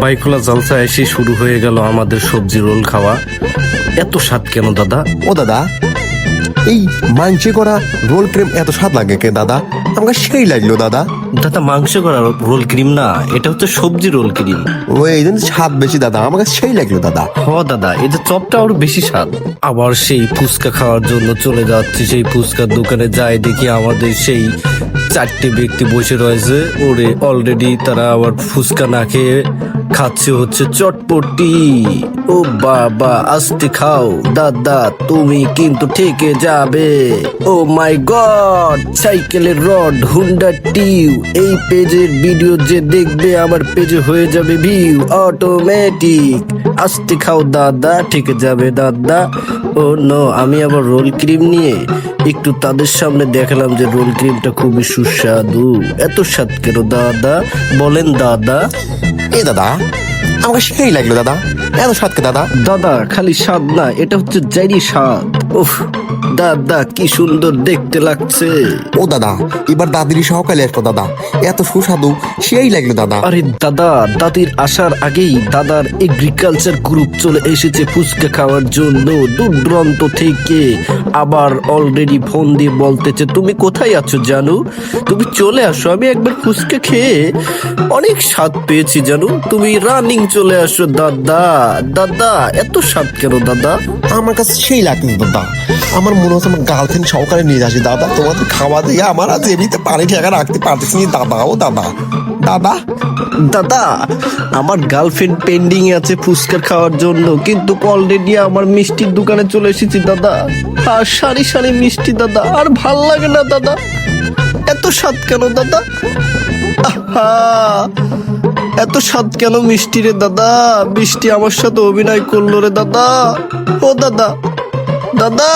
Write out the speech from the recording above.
বাইকুলা জালসা এসে শুরু হয়ে গেল আমাদের সবজি রোল খাওয়া। এত স্বাদ কেন দাদা? ও দাদা, এই মাংসে করা রোল ক্রিম এত স্বাদ লাগে কে দাদা? আমাকে সেই লাগলো দাদা। দাদা মাংস করা রোল ক্রিম না, এটা হচ্ছে সবজি রোল ক্রিম। ওই এই জন্য স্বাদ বেশি দাদা, আমাকে সেই লাগলো দাদা। হ দাদা, এদের চপটা আরো বেশি স্বাদ। আবার সেই ফুচকা খাওয়ার জন্য চলে যাচ্ছি, সেই ফুচকার দোকানে যাই দেখি আমাদের সেই 4টে ব্যক্তি বসে রয়েছে। ওরে অলরেডি তারা আবার ফুচকা না খেয়ে খাচ্ছে হচ্ছে চটপটি। ও বাবা, আস্তে খাও দাদা, তুমি কিন্তু ঠেকে যাবে। ও মাই গড, সাইকেলের রড, হুন্ডা টিউ। এই পেজের ভিডিও যে দেখবে আমার পেজে হয়ে যাবে ভিউ অটোমেটিক। আস্তে খাও দাদা, ঠেকে যাবে দাদা। ও নো, আমি আবার রোল ক্রিম নিয়ে একটু তাদের সামনে দেখালাম যে রোল ক্রিমটা খুবই সুস্বাদু। এত স্বাদ কেন দাদা বলেন দাদা? এ দাদা, আমাকে সেই লাগলো দাদা, এত স্বাদ কে দাদা? দাদা খালি স্বাদ না, এটা হচ্ছে জারি স্বাদ। উফ দাদা, কি সুন্দর দেখতে লাগছে। ও দাদা, এবার দাদির সহকালে আসবো দাদা, এত সুস্বাদু সেই লাগলো দাদা। আরে দাদা, দাদির আসার আগেই দাদার এগ্রিকালচার গ্রুপ চলে এসেছে ফুচকা খাওয়ার জন্য দূর দূরান্ত থেকে। আবার অলরেডি ফোন দিয়ে বলতেছে, তুমি কোথায় আছো জানো, তুমি চলে আসো, আমি একবার ফুচকা খেয়ে অনেক স্বাদ পেয়েছি জানো, তুমি রানিং চলে আসো দাদা। দাদা এত স্বাদ কেন দাদা? আমার কাছে সেই লাগলো দাদা, আমার মনে হচ্ছে আমার গার্লফ্রেন্ড সহকারে নিয়ে যাচ্ছি দাদা। তোমাদের খাওয়া দিয়ে আমার আজ এমনিতে পানি ঠেকা রাখতে পারতেছি না দাদা। ও দাদা, দাদা দাদা আমার গার্লফ্রেন্ড পেন্ডিং আছে ফুচকা খাওয়ার জন্য, কিন্তু অলরেডি আমার মিষ্টির দোকানে চলে এসেছি দাদা। আর সারি সারি মিষ্টি দাদা, আর ভাল লাগে না দাদা। এত স্বাদ কেন দাদা? আহা, এত স্বাদ কেন মিষ্টি রে দাদা? মিষ্টি আমার সাথে অভিনয় করলো রে দাদা। ও দাদা, দাদা।